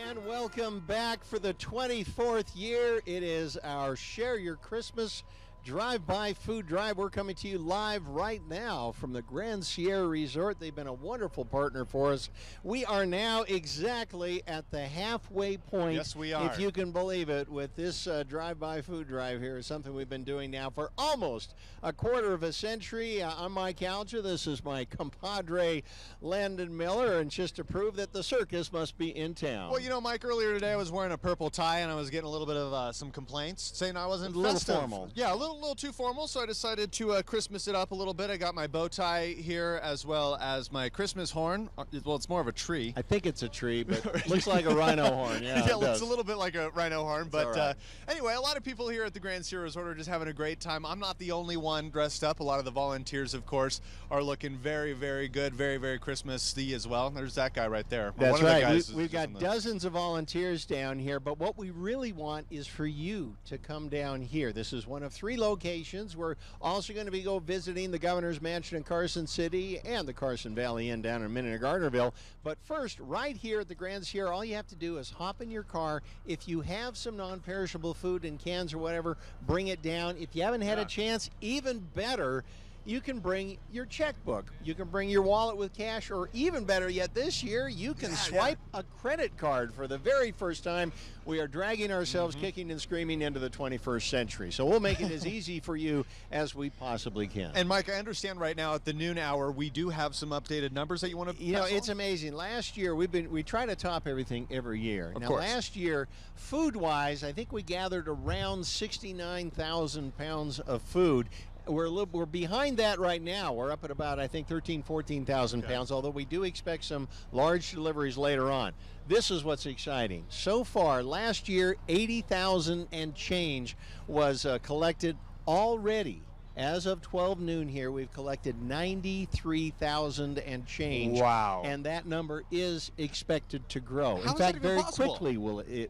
And welcome back for the 24th year. It is our Share Your Christmas Drive-By Food Drive. We're coming to you live right now from the Grand Sierra Resort. They've been a wonderful partner for us. We are now exactly at the halfway point. Yes, we are. If you can believe it, with this Drive-By Food Drive here. Is something we've been doing now for almost a quarter of a century. I'm Mike Alger. This is my compadre, Landon Miller. And just to prove that the circus must be in town. Well, you know, Mike, earlier today I was wearing a purple tie and I was getting a little bit of some complaints saying I wasn't a little festive. formal. Yeah, a little too formal, so I decided to Christmas it up a little bit. I got my bow tie here as well as my Christmas horn. Well, it's more of a tree. I think it's a tree, but looks like a rhino horn. Yeah, it looks a little bit like a rhino horn. But right. Anyway, a lot of people here at the Grand Sierra Resort are just having a great time. I'm not the only one dressed up. A lot of the volunteers, of course, are looking very, very good, very, very Christmassy as well. There's that guy right there. That's one right. Of the guys We've got dozens of volunteers down here, but what we really want is for you to come down here. This is one of 3 locations. We're also going to be visiting the Governor's Mansion in Carson City and the Carson Valley Inn down in Minden and Gardnerville. But first, right here at the Grand Sierra, all you have to do is hop in your car. If you have some non-perishable food in cans or whatever, bring it down. If you haven't had a chance, even better, you can bring your checkbook. You can bring your wallet with cash, or even better yet, this year, you can swipe a credit card for the very first time. We are dragging ourselves kicking and screaming into the 21st century. So we'll make it as easy for you as we possibly can. And Mike, I understand right now at the noon hour, we do have some updated numbers that you want to You know, it's amazing. Last year, we try to top everything every year. Of now, course. Last year, food-wise, I think we gathered around 69,000 pounds of food. We're behind that right now. We're up at about, I think, 14,000 pounds, although we do expect some large deliveries later on. This is what's exciting. So far, last year, 80,000 and change was collected already. As of 12 noon here, we've collected 93,000 and change. Wow. And that number is expected to grow. How In is fact, that even very possible? quickly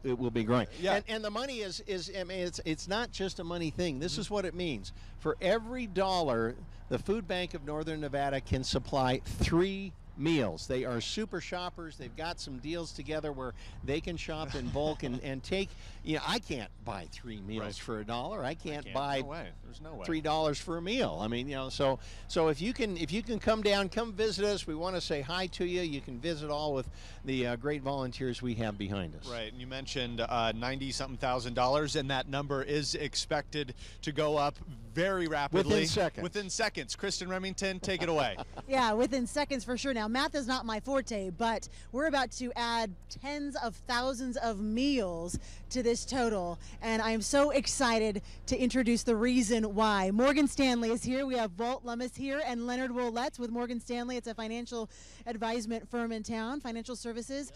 it will be growing. Yeah. And the money is I mean, it's not just a money thing. This is what it means. For every dollar, the Food Bank of Northern Nevada can supply 3 meals. They are super shoppers. They've got some deals together where they can shop in bulk and take, you know, I can't buy 3 meals for $1. I can't buy No way. There's no way. $3 for a meal. I mean, you know, so if you can come down, come visit us. We want to say hi to you. You can visit all with the great volunteers we have behind us. Right, and you mentioned $90-something thousand, and that number is expected to go up very rapidly. Within seconds. Within seconds. Kristen Remington, take it away. Yeah, within seconds for sure. Now, math is not my forte, but we're about to add tens of thousands of meals to this total, and I'm so excited to introduce the reason why. Morgan Stanley is here. We have Walt Lummis here and Leonard Woletz with Morgan Stanley. It's a financial advisement firm in town, financial services.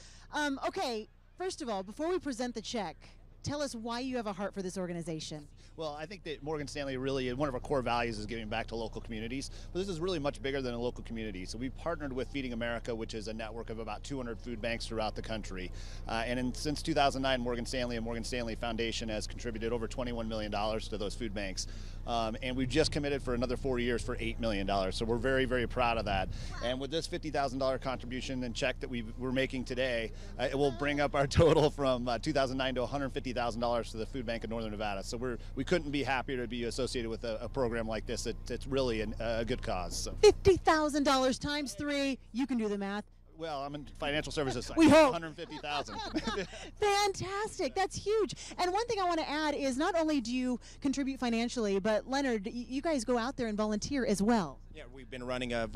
Okay, first of all, before we present the check, tell us why you have a heart for this organization. Well, I think that Morgan Stanley really, one of our core values is giving back to local communities, but this is really much bigger than a local community. So we've partnered with Feeding America, which is a network of about 200 food banks throughout the country. Since 2009, Morgan Stanley and Morgan Stanley Foundation has contributed over $21 million to those food banks. And we've just committed for another 4 years for $8 million. So we're very, very proud of that. And with this $50,000 contribution and check that we're making today, it will bring up our total from 2009 to $150,000 to the Food Bank of Northern Nevada. So we couldn't be happier to be associated with a program like this. It's really a good cause. So. $50,000 times 3, you can do the math. Well, I'm in financial services. We hope. 150,000. Fantastic. That's huge. And one thing I want to add is not only do you contribute financially, but Leonard, you guys go out there and volunteer as well. Yeah, we've been running a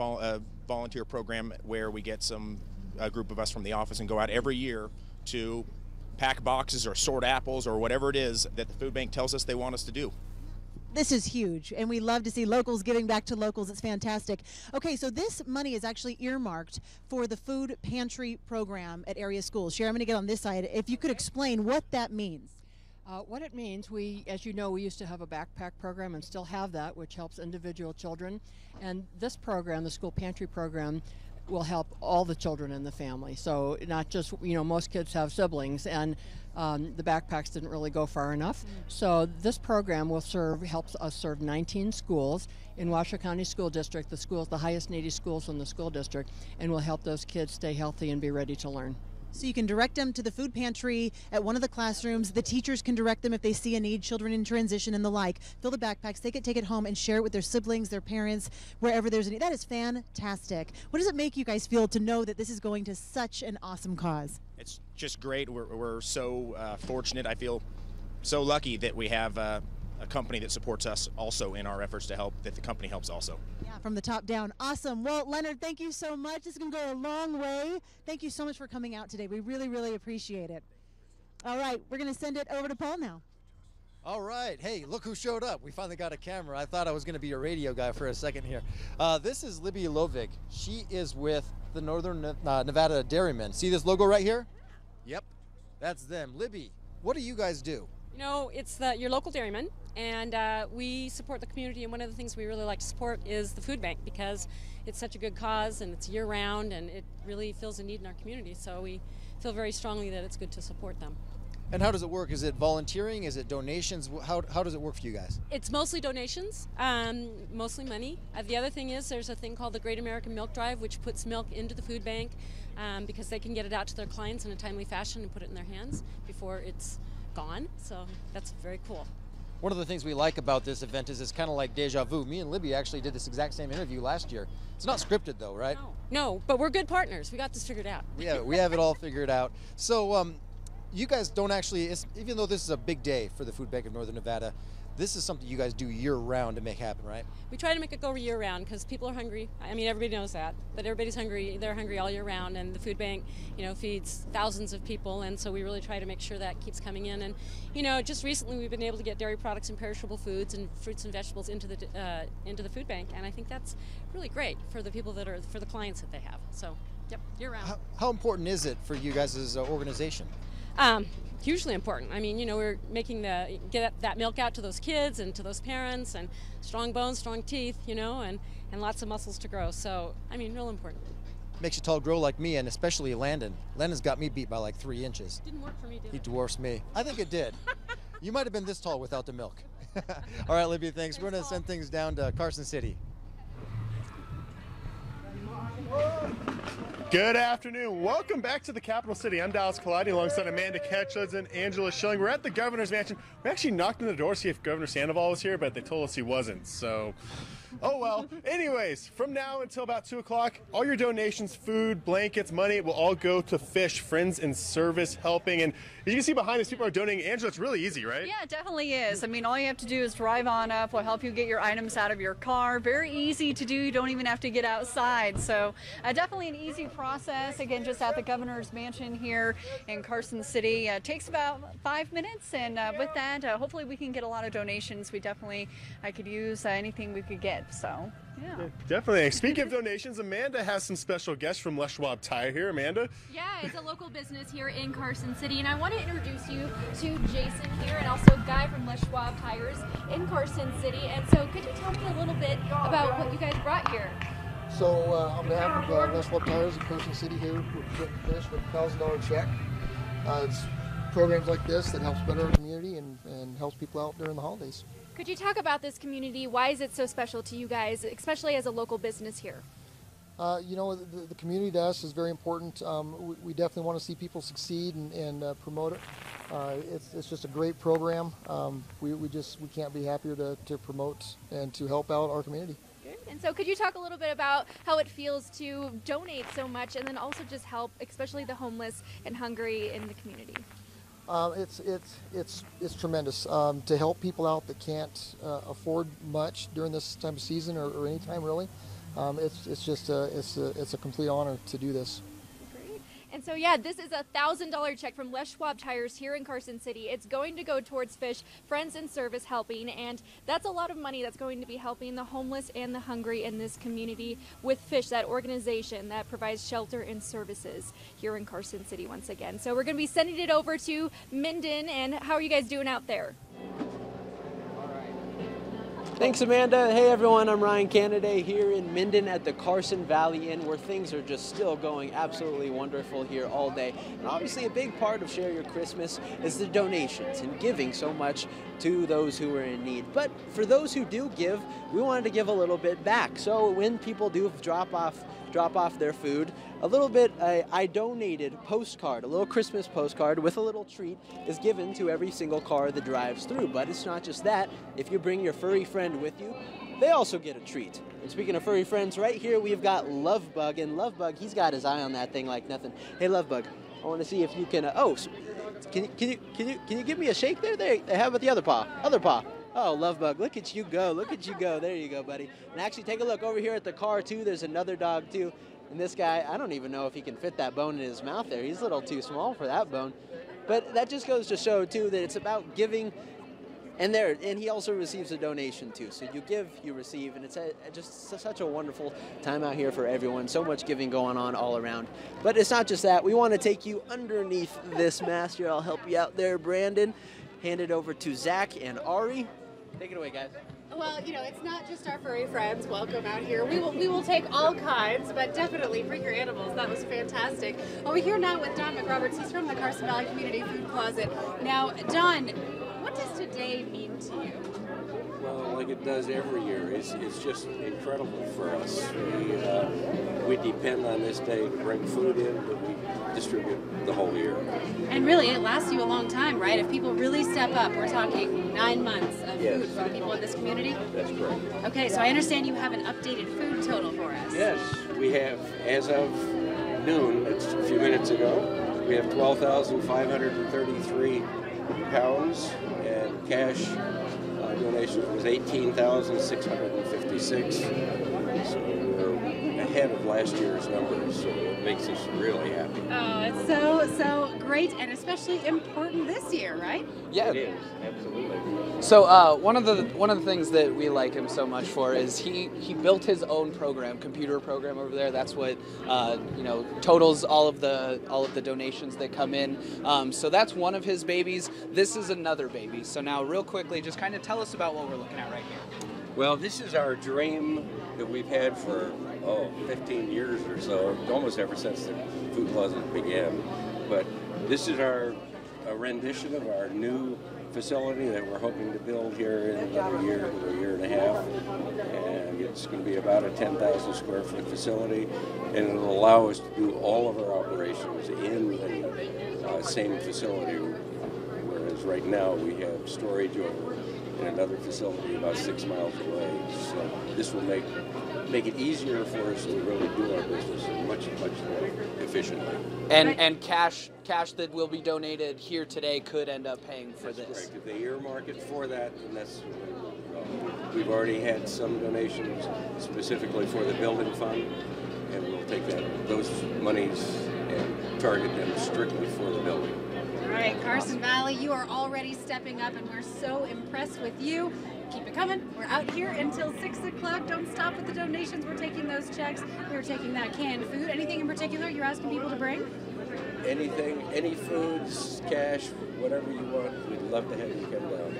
volunteer program where we get a group of us from the office and go out every year to pack boxes or sort apples or whatever it is that the food bank tells us they want us to do. This is huge, and we love to see locals giving back to locals. It's fantastic. Okay, so this money is actually earmarked for the food pantry program at area schools. Sherry, I'm going to get on this side. If you could explain what that means. What it means, as you know, we used to have a backpack program and still have that, which helps individual children. And this program, the school pantry program, will help all the children in the family. So not just, most kids have siblings, and the backpacks didn't really go far enough. So this program helps us serve 19 schools in Washoe County School District, the highest needy schools in the school district, and will help those kids stay healthy and be ready to learn. So you can direct them to the food pantry at one of the classrooms. The teachers can direct them if they see a need, children in transition and the like. Fill the backpacks, they can take it home and share it with their siblings, their parents, wherever there's a need. That is fantastic. What does it make you guys feel to know that this is going to such an awesome cause? It's just great. We're so fortunate. I feel so lucky that we have a company that supports us also in our efforts to help, that the company helps also. Yeah, from the top down. Awesome. Well, Leonard, thank you so much. This is going to go a long way. Thank you so much for coming out today. We really, really appreciate it. All right, we're going to send it over to Paul now. All right. Hey, look who showed up. We finally got a camera. I thought I was going to be a radio guy for a second here. This is Libby Lovig. She is with the Northern Nevada Dairymen. See this logo right here? Yep, that's them. Libby, what do you guys do? You know, it's your local dairyman, and we support the community, and one of the things we really like to support is the food bank, because it's such a good cause and it's year-round and it really fills a need in our community, so we feel very strongly that it's good to support them. And how does it work? Is it volunteering? Is it donations? How does it work for you guys? It's mostly donations, mostly money. The other thing is there's a thing called the Great American Milk Drive, which puts milk into the food bank because they can get it out to their clients in a timely fashion and put it in their hands before it's gone, so that's very cool. One of the things we like about this event is it's kind of like deja vu. Me and Libby actually did this exact same interview last year. It's not scripted though, right? No, but we're good partners. We got this figured out. Yeah, we have it all figured out. So you guys don't actually, even though this is a big day for the Food Bank of Northern Nevada, this is something you guys do year-round to make happen, right? We try to make it go year-round because people are hungry. I mean, everybody knows that, but everybody's hungry. They're hungry all year round, and the food bank, you know, feeds thousands of people, and so we really try to make sure that keeps coming in. And, you know, just recently we've been able to get dairy products and perishable foods and fruits and vegetables into the food bank, and I think that's really great for the people that are, for the clients that they have. So, yep, year-round. How important is it for you guys as an organization? Hugely important. I mean, you know, we're making get that milk out to those kids and to those parents, and strong bones, strong teeth, you know, and lots of muscles to grow. So, I mean, real important. Makes you tall grow like me, and especially Landon. Landon's got me beat by like 3 inches. Didn't work for me, did it? He dwarfs me. I think it did. You might have been this tall without the milk. All right, Libby, thanks. We're going to send things down to Carson City. Good afternoon. Welcome back to the capital city. I'm Dallas Colladi alongside Amanda Ketchledge and Angela Schilling. We're at the governor's mansion. We actually knocked on the door to see if Governor Sandoval was here, but they told us he wasn't. So, oh well. Anyways, from now until about 2 o'clock, all your donations, food, blankets, money, will all go to FISH, Friends in Service Helping. And as you can see behind us, people are donating. Angela, it's really easy, right? Yeah, it definitely is. I mean, all you have to do is drive on up. We'll help you get your items out of your car. Very easy to do. You don't even have to get outside. So definitely an easy process. Again, just at the governor's mansion here in Carson City. Takes about 5 minutes. And with that, hopefully we can get a lot of donations. I could use anything we could get. So. Yeah. Definitely. Speaking of donations, Amanda has some special guests from Les Schwab Tire here. Amanda? Yeah, it's a local business here in Carson City, and I want to introduce you to Jason here and also Guy from Les Schwab Tires in Carson City. And so could you tell me a little bit about what you guys brought here? So on behalf of Les Schwab Tires in Carson City here, we're finished with a $1,000 check. It's programs like this that helps better our community and helps people out during the holidays. Could you talk about this community? Why is it so special to you guys, especially as a local business here? You know, the community to us is very important. We definitely want to see people succeed and promote it. It's just a great program. We can't be happier to promote and to help out our community. Good. And so could you talk a little bit about how it feels to donate so much and then also just help, especially the homeless and hungry in the community? It's tremendous to help people out that can't afford much during this time of season or any time really. It's a complete honor to do this. Great. And so yeah, this is a $1,000 check from Les Schwab Tires here in Carson City. It's going to go towards FISH, Friends in Service Helping, and that's a lot of money that's going to be helping the homeless and the hungry in this community with FISH, that organization that provides shelter and services here in Carson City once again. So we're going to be sending it over to Minden, and how are you guys doing out there? Thanks, Amanda. Hey, everyone. I'm Ryan Canaday here in Minden at the Carson Valley Inn, where things are just still going absolutely wonderful here all day. And obviously a big part of Share Your Christmas is the donations and giving so much to those who are in need. But for those who do give, we wanted to give a little bit back. So when people do drop off their food, a little bit, I donated postcard, a little Christmas postcard with a little treat is given to every single car that drives through. But it's not just that. If you bring your furry friend with you, they also get a treat. And speaking of furry friends, right here we've got Lovebug, and Lovebug, he's got his eye on that thing like nothing. Hey, Lovebug, I want to see if you can. Can you give me a shake there? There, how about the other paw? Other paw. Oh, Lovebug, look at you go. Look at you go. There you go, buddy. And actually, take a look over here at the car too. There's another dog too. And this guy, I don't even know if he can fit that bone in his mouth there. He's a little too small for that bone. But that just goes to show too that it's about giving. And he also receives a donation too. So you give, you receive, and it's just such a wonderful time out here for everyone. So much giving going on all around. But it's not just that. We want to take you underneath this mast here. I'll help you out there, Brandon. Hand it over to Zach and Ari. Take it away, guys. Well, you know, it's not just our furry friends. Welcome out here. We will take all kinds, but definitely bring your animals. That was fantastic. Well, we're here now with Don McRoberts. He's from the Carson Valley Community Food Closet. Now, Don, what does today mean to you? Well, like it does every year. It's just incredible for us. We depend on this day to bring food in, but we distribute the whole year. And really, it lasts you a long time, right? If people really step up, we're talking 9 months of food for the people in this community? That's correct. Okay, so I understand you have an updated food total for us. Yes, we have, as of noon, that's a few minutes ago, we have 12,533 pounds, and cash donations was 18,656. So we're ahead of last year's numbers, so it makes us really happy. Oh, it's so great, and especially important this year, right? Yeah, it is, absolutely. So one of the things that we like him so much for is he built his own computer program over there. That's what totals all of the donations that come in. So that's one of his babies. This is another baby. So now, real quickly, just kind of tell us about what we're looking at right here. Well, this is our dream that we've had for 15 years or so, almost ever since the food closet began. But this is a rendition of our new facility that we're hoping to build here in another year to a year and a half. And it's going to be about a 10,000 square foot facility, and it'll allow us to do all of our operations in the same facility, whereas right now we have storage over in another facility about 6 miles away. So this will make it easier for us to really do our business much more efficiently. And cash that will be donated here today could end up paying for this. That's correct. If they earmark it for that, then that's we've already had some donations specifically for the building fund, and we'll take those monies and target them strictly for the building. All right, Carson Valley, you are already stepping up, and we're so impressed with you. Keep it coming. We're out here until 6 o'clock. Don't stop with the donations. We're taking those checks. We're taking that canned food. Anything in particular you're asking people to bring? Anything, any foods, cash, whatever you want, we'd love to have you come down.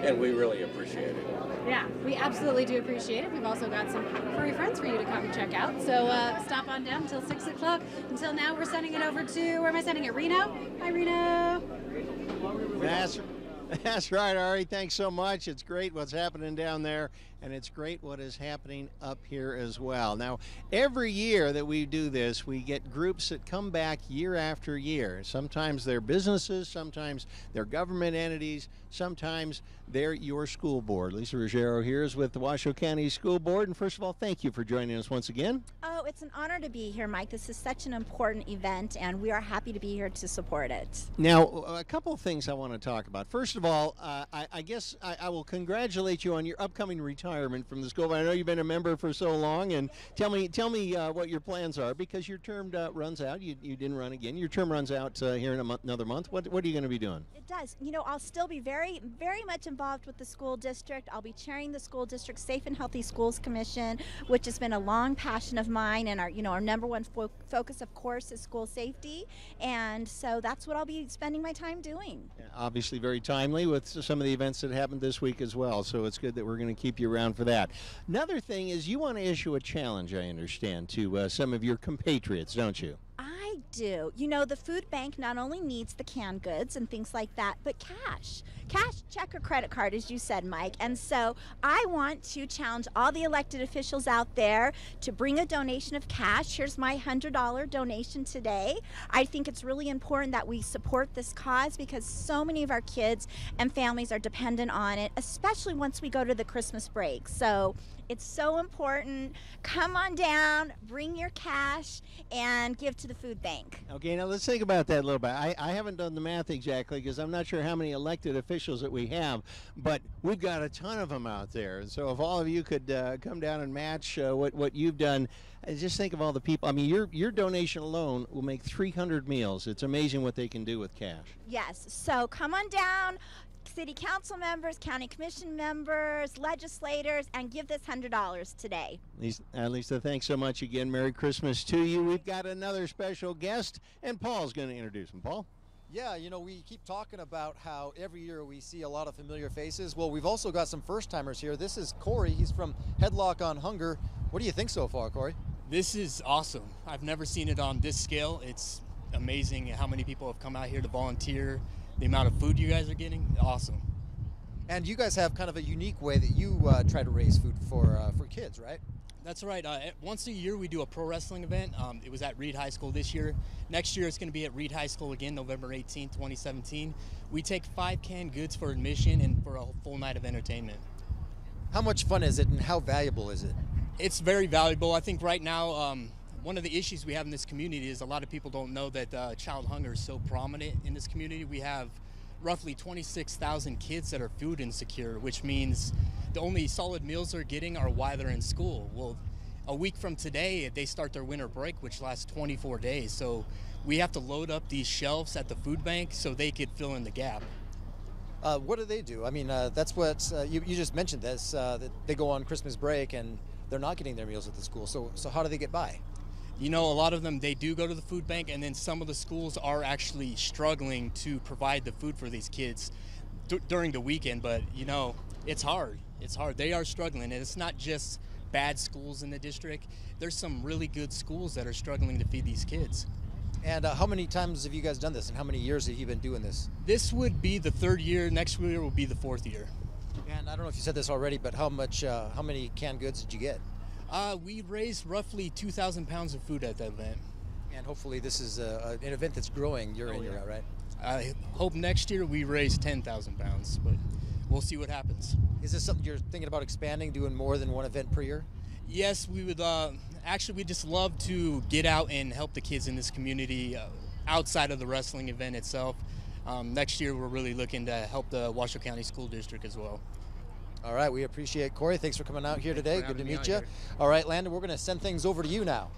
And we really appreciate it. Yeah, we absolutely do appreciate it. We've also got some furry friends for you to come check out. So stop on down until 6 o'clock. Until now, we're sending it over to, where am I sending it? Reno? Hi, Reno. That's right, Ari. Thanks so much. It's great what's happening down there, and it's great what is happening up here as well. Now, every year that we do this, we get groups that come back year after year. Sometimes they're businesses, sometimes they're government entities, sometimes they're your school board. Lisa Ruggiero here is with the Washoe County School Board, and first of all, thank you for joining us once again. Oh, it's an honor to be here, Mike. This is such an important event, and we are happy to be here to support it. Now, a couple of things I want to talk about. First of all, I guess I will congratulate you on your upcoming retirement from the school. I know you've been a member for so long, and tell me what your plans are, because your term runs out. You didn't run again. Your term runs out here in another month. What are you going to be doing? It does. You know, I'll still be very much involved with the school district. I'll be chairing the school district Safe and Healthy Schools Commission, which has been a long passion of mine, and our number one focus, of course, is school safety. And so that's what I'll be spending my time doing. Yeah, obviously very timely with some of the events that happened this week as well, so it's good that we're going to keep you around for that. Another thing is you want to issue a challenge, I understand, to some of your compatriots, don't you? I do. You know, the food bank not only needs the canned goods and things like that, but cash. Cash, check, or credit card, as you said, Mike. And so I want to challenge all the elected officials out there to bring a donation of cash. Here's my $100 donation today. I think it's really important that we support this cause because so many of our kids and families are dependent on it, especially once we go to the Christmas break. So it's so important. Come on down, bring your cash, and give to the food bank. Okay, now let's think about that a little bit. I haven't done the math exactly because I'm not sure how many elected officials that we have, but we've got a ton of them out there. And so if all of you could come down and match what you've done, just think of all the people. I mean, your donation alone will make 300 meals. It's amazing what they can do with cash. Yes, so come on down, city council members, county commission members, legislators, and give this $100 today. Lisa, thanks so much again. Merry Christmas to you. We've got another special guest, and Paul's going to introduce him. Paul? Yeah, you know, we keep talking about how every year we see a lot of familiar faces. Well, we've also got some first-timers here. This is Corey. He's from Headlock on Hunger. What do you think so far, Corey? This is awesome. I've never seen it on this scale. It's amazing how many people have come out here to volunteer. The amount of food you guys are getting, awesome. And you guys have kind of a unique way that you try to raise food for kids, right? That's right. Once a year we do a pro wrestling event. It was at Reed High School this year. Next year it's going to be at Reed High School again, November 18th, 2017. We take 5 canned goods for admission and for a full night of entertainment. How much fun is it and how valuable is it? It's very valuable. I think right now one of the issues we have in this community is a lot of people don't know that child hunger is so prominent in this community. We have roughly 26,000 kids that are food insecure, which means the only solid meals they're getting are while they're in school. Well, a week from today, they start their winter break, which lasts 24 days. So we have to load up these shelves at the food bank so they could fill in the gap. What do they do? I mean, that's what you just mentioned this, that they go on Christmas break and they're not getting their meals at the school. So how do they get by? You know, a lot of them, they do go to the food bank, and then some of the schools are actually struggling to provide the food for these kids during the weekend. But, you know, it's hard. It's hard. They are struggling, and it's not just bad schools in the district. There's some really good schools that are struggling to feed these kids. And how many times have you guys done this, and how many years have you been doing this? This would be the 3rd year. Next year will be the 4th year. And I don't know if you said this already, but how many canned goods did you get? We raised roughly 2,000 pounds of food at that event. And hopefully this is an event that's growing year in, year out, right? I hope next year we raise 10,000 pounds, but we'll see what happens. Is this something you're thinking about expanding, doing more than one event per year? Yes, we would. Actually, we just love to get out and help the kids in this community outside of the wrestling event itself. Next year, we're really looking to help the Washoe County School District as well. All right, we appreciate Corey. Thanks for coming out here today. Good to meet you. All right, Landon, we're going to send things over to you now.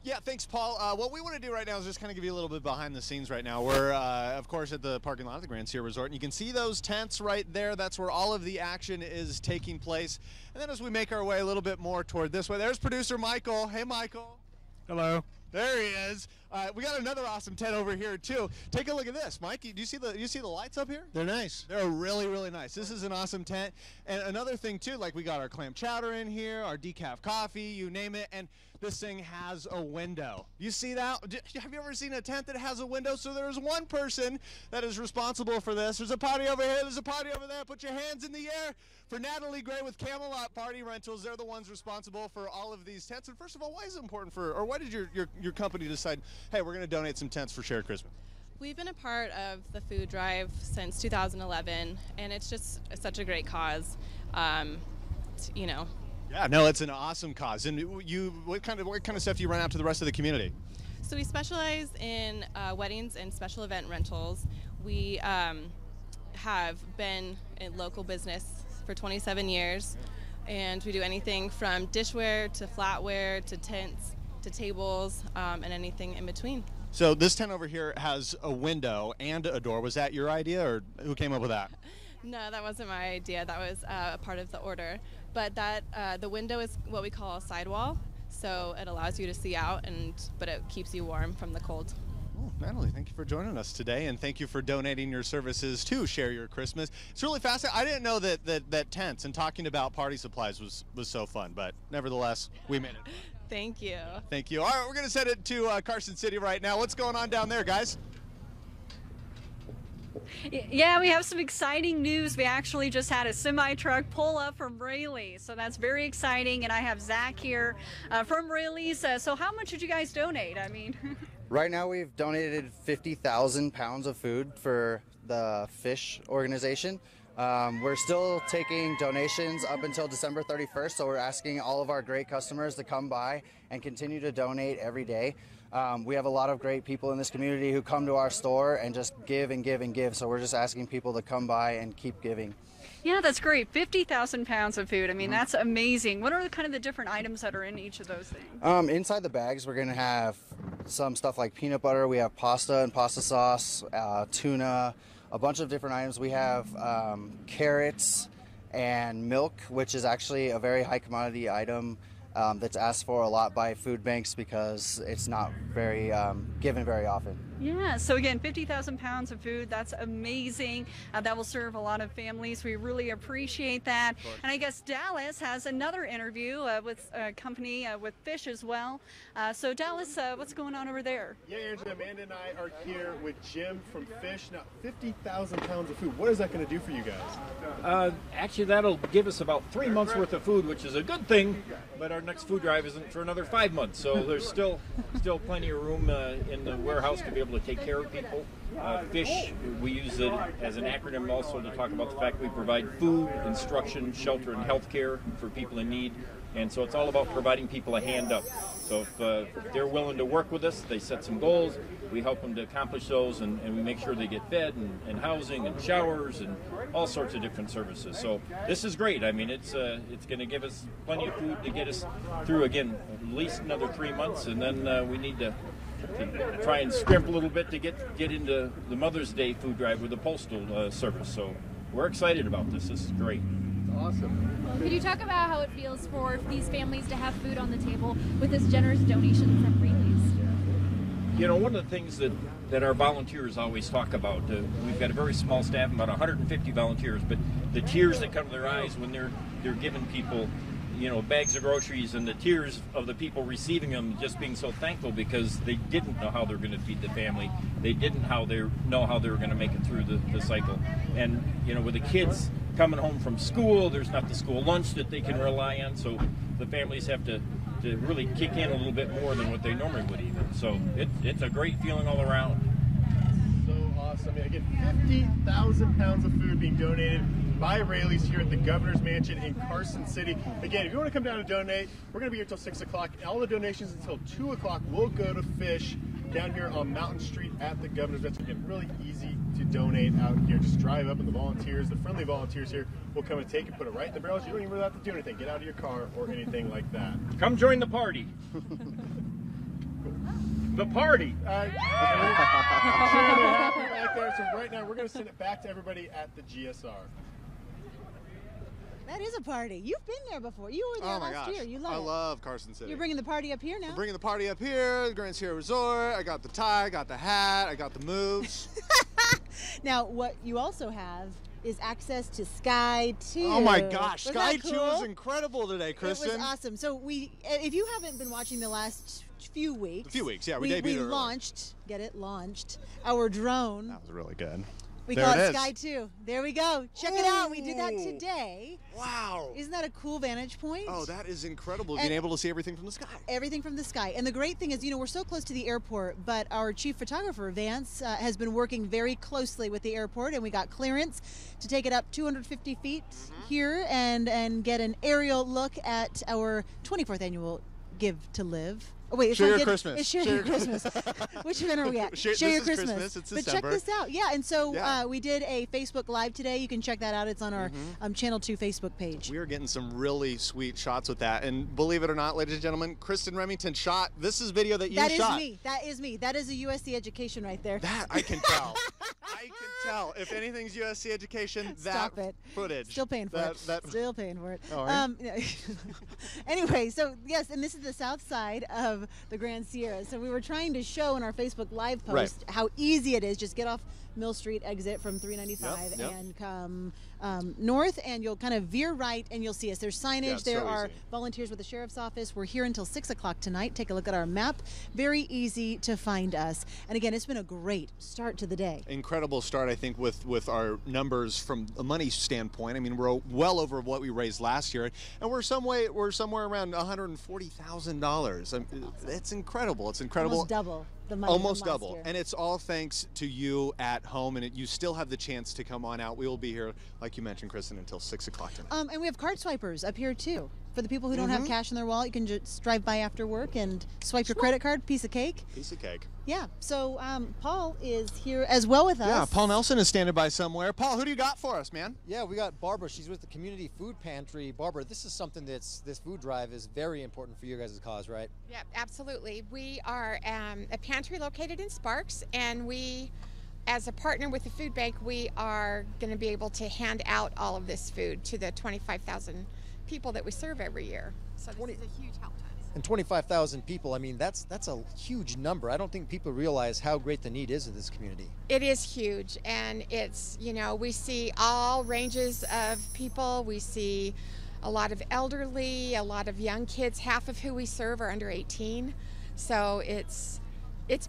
Yeah, thanks, Paul. What we want to do right now is just kind of give you a little bit behind the scenes right now. We're, of course, at the parking lot of the Grand Sierra Resort, and you can see those tents right there. That's where all of the action is taking place. And then as we make our way a little bit more toward this way, there's producer Michael. Hey, Michael. Hello. There he is. We got another awesome tent over here too. Take a look at this, Mike. Do you see the lights up here? They're nice. They're really, really nice. This is an awesome tent. And another thing too, like we got our clam chowder in here, our decaf coffee, you name it, and this thing has a window. You see that? Have you ever seen a tent that has a window? So there's one person that is responsible for this. There's a party over here. There's a party over there. Put your hands in the air for Natalie Gray with Camelot Party Rentals. They're the ones responsible for all of these tents. And first of all, why is it important or why did your company decide, hey, we're going to donate some tents for Shared Christmas? We've been a part of the food drive since 2011, and it's just such a great cause, you know. Yeah, no, it's an awesome cause. And what kind of stuff do you run out to the rest of the community? So we specialize in weddings and special event rentals. We have been in local business for 27 years, and we do anything from dishware to flatware to tents to tables and anything in between. So this tent over here has a window and a door. Was that your idea, or who came up with that? No, that wasn't my idea. That was a part of the order. But that the window is what we call a sidewall, so it allows you to see out, but it keeps you warm from the cold. Oh, Natalie, thank you for joining us today, and thank you for donating your services to Share Your Christmas. It's really fascinating. I didn't know that tents and talking about party supplies was so fun, but nevertheless, we made it. Thank you. Thank you. All right, we're going to send it to Carson City right now. What's going on down there, guys? Yeah, we have some exciting news. We actually just had a semi-truck pull up from Rayleigh's, so that's very exciting. And I have Zach here from Rayleigh's. So how much did you guys donate? I mean, right now we've donated 50,000 pounds of food for the fish organization. We're still taking donations up until December 31st, so we're asking all of our great customers to come by and continue to donate every day. We have a lot of great people in this community who come to our store and just give and give and give, so we're just asking people to come by and keep giving. yeah, that's great. 50,000 pounds of food. I mean, that's amazing. What are the different items that are in each of those things? Inside the bags, we're going to have some stuff like peanut butter. We have pasta and pasta sauce, tuna, a bunch of different items. We have carrots and milk, which is actually a very high commodity item that's asked for a lot by food banks because it's not very given very often. Yeah, so again, 50,000 pounds of food, that's amazing. That will serve a lot of families. We really appreciate that. And I guess Dallas has another interview with a company with fish as well. So Dallas, what's going on over there? Yeah, Angela, Amanda and I are here with Jim from Fish. Now, 50,000 pounds of food, what is that going to do for you guys? Actually, that'll give us about 3 months worth of food, which is a good thing, but our next food drive isn't for another 5 months, so there's still plenty of room in the warehouse to be able to take care of people. Fish, we use it as an acronym also to talk about the fact we provide food, instruction, shelter, and health care for people in need. And so it's all about providing people a hand up. So if they're willing to work with us, they set some goals, we help them to accomplish those, and we make sure they get fed and housing and showers and all sorts of different services. So this is great. I mean, it's going to give us plenty of food to get us through, again, at least another 3 months, and then we need to try and scrimp a little bit to get into the Mother's Day food drive with the Postal Service. So we're excited about this. This is great. Awesome. Could you talk about how it feels for these families to have food on the table with this generous donation from Rayleigh's? You know, one of the things that our volunteers always talk about, we've got a very small staff, about 150 volunteers, but the tears that come to their eyes when they're giving people, you know, bags of groceries, and the tears of the people receiving them just being so thankful because they didn't know how they're going to feed the family. They didn't know how they were going to make it through the cycle. And, you know, with the kids coming home from school, there's not the school lunch that they can rely on, so the families have to really kick in a little bit more than what they normally would even. So it's a great feeling all around. So awesome. Again, 50,000 pounds of food being donated by Rayleigh's here at the Governor's Mansion in Carson City. Again, if you want to come down and donate, we're going to be here until 6 o'clock. All the donations until 2 o'clock will go to Fish down here on Mountain Street at the Governor's Mansion. Again, really easy to donate out here. Just drive up and the friendly volunteers here will come and take it, put it right in the barrels. You don't even really have to do anything. Get out of your car or anything like that. Come join the party. The party. Right there. So right now we're going to send it back to everybody at the GSR. That is a party. You've been there before. You were there last year. You love it. I love Carson City. You're bringing the party up here now? I'm bringing the party up here, the Grand Sierra Resort. I got the tie, I got the hat, I got the moves. Now, what you also have is access to Sky2. Oh my gosh, Wasn't Sky2 that cool? is incredible today, Kristen. It was awesome. So if you haven't been watching the last few weeks. Yeah, we debuted early. launched our drone. That was really good. We call it Sky2. There we go. Check it out. We did that today. Wow. Isn't that a cool vantage point? Oh, that is incredible, being able to see everything from the sky. Everything from the sky. And the great thing is, you know, we're so close to the airport, but our chief photographer, Vance, has been working very closely with the airport, and we got clearance to take it up 250 feet here and get an aerial look at our 24th annual Give to Live. Oh, wait, Share Your Christmas. It's Share Your Christmas. Which event are we at? Share Your Christmas. It's but December. check this out. Yeah, and so we did a Facebook Live today. You can check that out. It's on our Channel 2 Facebook page. We are getting some really sweet shots with that. And believe it or not, ladies and gentlemen, Kristen Remington shot. This is video that you shot. That is me. That is me. That is a USC education right there. That I can tell. I can tell. If anything's USC education, Stop that it. footage. Still paying for it. Still paying for it. Oh, are Anyway, so yes, and this is the south side of the Grand Sierra. So we were trying to show in our Facebook Live post how easy it is. Just get off Mill Street, exit from 395, and come north, and you'll kind of veer right, and you'll see us. There's signage. There are volunteers with the sheriff's office. We're here until 6 o'clock tonight. Take a look at our map. Very easy to find us. And again, it's been a great start to the day. Incredible start, I think, with our numbers from a money standpoint. I mean, we're well over what we raised last year, and we're somewhere around $140,000. It's incredible. It's incredible. Almost double. Almost double, and it's all thanks to you at home, and you still have the chance to come on out. We will be here, like you mentioned, Kristen, until 6 o'clock tonight. And we have card swipers up here too. For the people who don't have cash in their wallet, you can just drive by after work and swipe your credit card. Piece of cake. Piece of cake. Yeah. So Paul is here as well with us. Yeah, Paul Nelson is standing by somewhere. Paul, who do you got for us, man? Yeah, we got Barbara. She's with the Community Food Pantry. Barbara, this is something this food drive is very important for you guys' cause, right? Yeah, absolutely. We are a pantry located in Sparks, and we, as a partner with the food bank, we are going to be able to hand out all of this food to the 25,000 people that we serve every year. So this is a huge help to us. And 25,000 people, I mean, that's a huge number. I don't think people realize how great the need is in this community. It is huge, and it's, you know, we see all ranges of people. We see a lot of elderly, a lot of young kids. Half of who we serve are under 18. So it's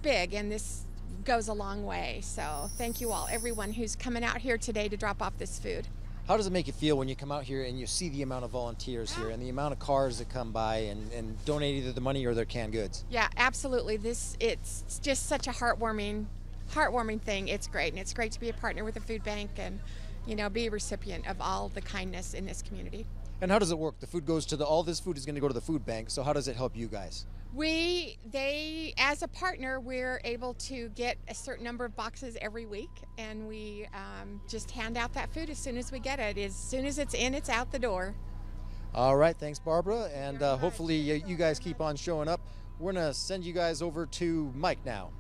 big, and this goes a long way. So thank you all, everyone who's coming out here today to drop off this food. How does it make you feel when you come out here and you see the amount of volunteers here and the amount of cars that come by and donate either the money or their canned goods? Yeah, absolutely. It's just such a heartwarming thing. It's great, and it's great to be a partner with the food bank and, you know, be a recipient of all the kindness in this community. And how does it work? The food goes to all this food is going to go to the food bank. So how does it help you guys? As a partner, we're able to get a certain number of boxes every week, and we just hand out that food as soon as we get it. As soon as it's in, it's out the door. All right, thanks, Barbara, and hopefully you guys keep on showing up. We're gonna send you guys over to Mike now.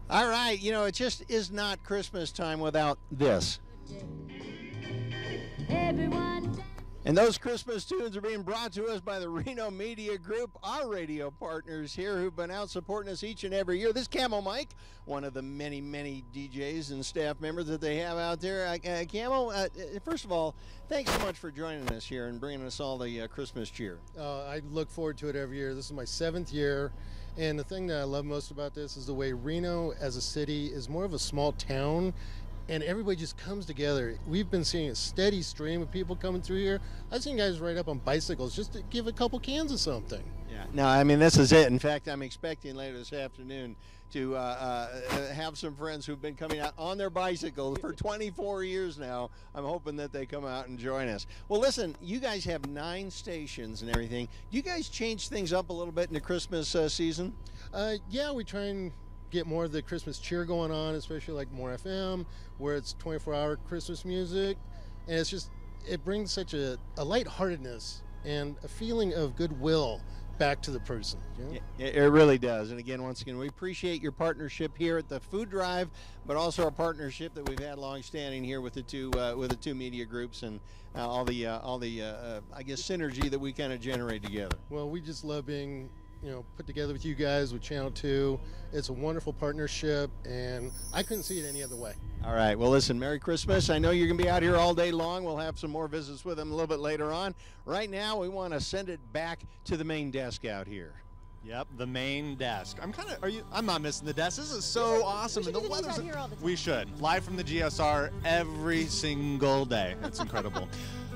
All right, you know, it just is not Christmas time without this. And those Christmas tunes are being brought to us by the Reno Media Group, our radio partners here who've been out supporting us each and every year. This is Camo Mike, one of the many, many DJs and staff members that they have out there. Camo, first of all, thanks so much for joining us here and bringing us all the Christmas cheer. I look forward to it every year. This is my 7th year. And the thing that I love most about this is the way Reno as a city is more of a small town, and everybody just comes together. We've been seeing a steady stream of people coming through here. I've seen guys ride up on bicycles just to give a couple cans of something. Yeah. No, I mean, this is it. In fact, I'm expecting later this afternoon to have some friends who've been coming out on their bicycles for 24 years now. I'm hoping that they come out and join us. Well, listen, you guys have 9 stations and everything. Do you guys change things up a little bit in the Christmas season? Yeah, we try and get more of the Christmas cheer going on, especially like More FM, where it's 24-hour Christmas music, and it brings such a lightheartedness and a feeling of goodwill back to the person. You know? It really does. And again, once again, we appreciate your partnership here at the food drive, but also our partnership that we've had long-standing here with the two media groups and all the I guess synergy that we kind of generate together. Well, we just love being put together with you guys, with Channel 2. It's a wonderful partnership, and I couldn't see it any other way. All right. Well, listen, Merry Christmas. I know you're going to be out here all day long. We'll have some more visits with them a little bit later on. Right now, we want to send it back to the main desk out here. Yep, the main desk. I'm not missing the desk. This is so awesome. And the weather's here all the time. We should. Live from the GSR every single day. It's incredible.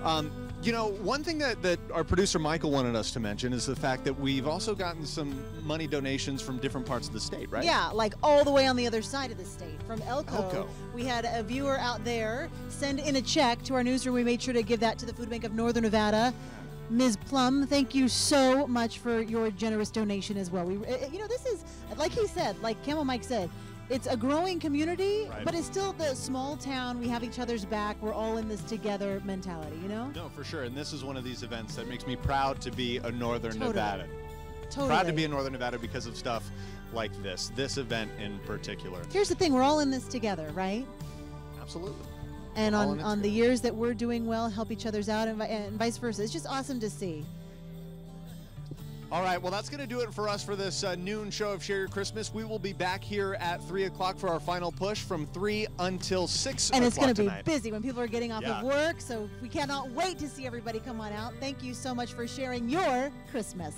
One thing that our producer Michael wanted us to mention is the fact that we've also gotten some money donations from different parts of the state, right? Yeah, like all the way on the other side of the state. From Elko. We had a viewer out there send in a check to our newsroom. We made sure to give that to the Food Bank of Northern Nevada. Ms. Plum, thank you so much for your generous donation as well. This is, like he said, like Camo Mike said, it's a growing community, but it's still the small town. We have each other's back. We're all in this together mentality, you know? No, for sure. And this is one of these events that makes me proud to be a Northern Nevada. Totally. Proud to be a Northern Nevada because of stuff like this event in particular. Here's the thing, we're all in this together, right? Absolutely. And All in it on the years that we're doing well, help each other's out, and vice versa. It's just awesome to see. All right, well, that's going to do it for us for this noon show of Share Your Christmas. We will be back here at 3 o'clock for our final push from 3 until 6 And o'clock it's going to be tonight. busy when people are getting off Yeah. of work, so we cannot wait to see everybody come on out. Thank you so much for sharing your Christmas.